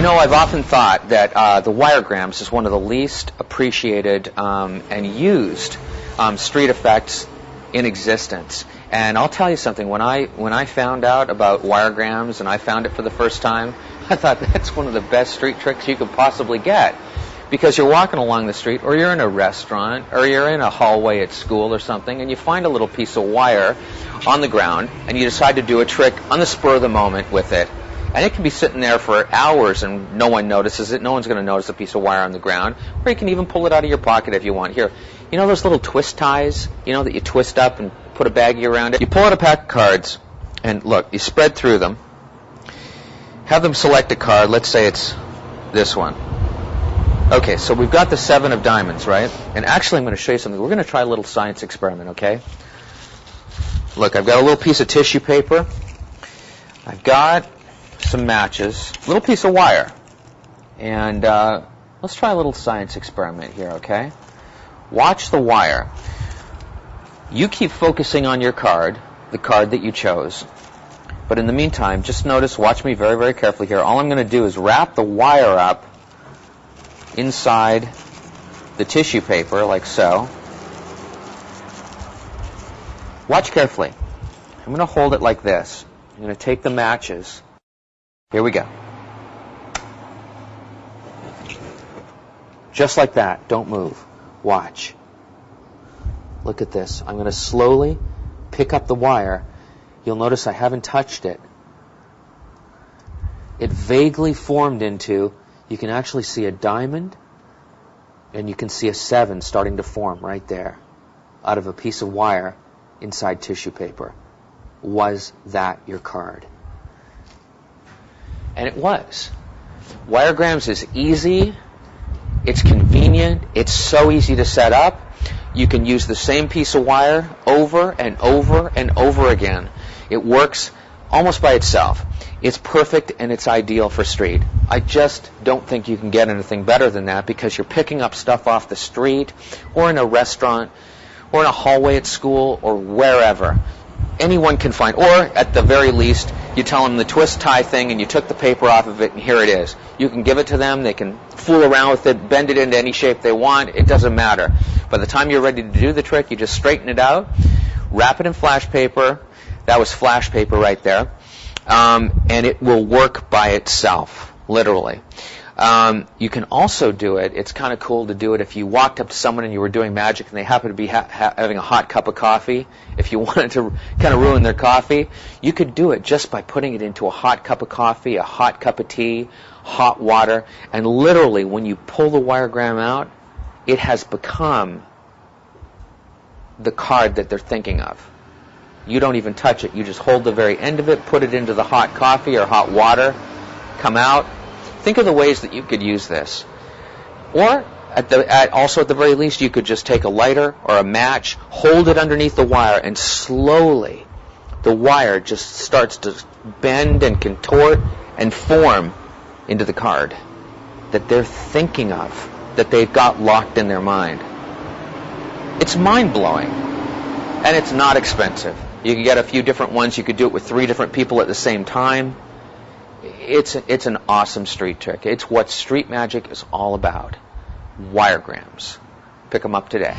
You know, I've often thought that the wiregrams is one of the least appreciated and used street effects in existence. And I'll tell you something, when I found out about wiregrams and I found it for the first time, I thought that's one of the best street tricks you could possibly get. Because you're walking along the street, or you're in a restaurant, or you're in a hallway at school or something, and you find a little piece of wire on the ground, and you decide to do a trick on the spur of the moment with it. And it can be sitting there for hours and no one notices it. No one's going to notice a piece of wire on the ground. Or you can even pull it out of your pocket if you want. Here, you know those little twist ties, you know, that you twist up and put a baggie around it? You pull out a pack of cards, and look, you spread through them. Have them select a card. Let's say it's this one. Okay, so we've got the 7 of diamonds, right? And actually, I'm going to show you something. We're going to try a little science experiment, okay? Look, I've got a little piece of tissue paper. I've got some matches, a little piece of wire. And let's try a little science experiment here, okay? Watch the wire. You keep focusing on your card, the card that you chose. But in the meantime, just notice, watch me very, very carefully here. All I'm going to do is wrap the wire up inside the tissue paper, like so. Watch carefully. I'm going to hold it like this. I'm going to take the matches. Here we go. Just like that. Don't move. Watch. Look at this. I'm going to slowly pick up the wire. You'll notice I haven't touched it. It vaguely formed into, you can actually see a diamond, and you can see a 7 starting to form right there out of a piece of wire inside tissue paper. Was that your card? And it was. Wiregrams is easy, it's convenient, it's so easy to set up. You can use the same piece of wire over and over and over again. It works almost by itself. It's perfect and it's ideal for street. I just don't think you can get anything better than that, because you're picking up stuff off the street or in a restaurant or in a hallway at school or wherever. Anyone can find, or at the very least, you tell them the twist tie thing and you took the paper off of it and here it is. You can give it to them, they can fool around with it, bend it into any shape they want, it doesn't matter. By the time you're ready to do the trick, you just straighten it out, wrap it in flash paper. That was flash paper right there. And it will work by itself, literally. You can also do it, it's kind of cool to do it if you walked up to someone and you were doing magic and they happen to be having a hot cup of coffee. If you wanted to kind of ruin their coffee, you could do it just by putting it into a hot cup of coffee, a hot cup of tea, hot water, and literally when you pull the wiregram out, it has become the card that they're thinking of. You don't even touch it. You just hold the very end of it, put it into the hot coffee or hot water, come out. Think of the ways that you could use this. Or, also at the very least, you could just take a lighter or a match, hold it underneath the wire, and slowly the wire just starts to bend and contort and form into the card that they're thinking of, that they've got locked in their mind. It's mind-blowing, and it's not expensive. You can get a few different ones. You could do it with 3 different people at the same time. It's an awesome street trick. It's what street magic is all about. Wiregrams. Pick them up today.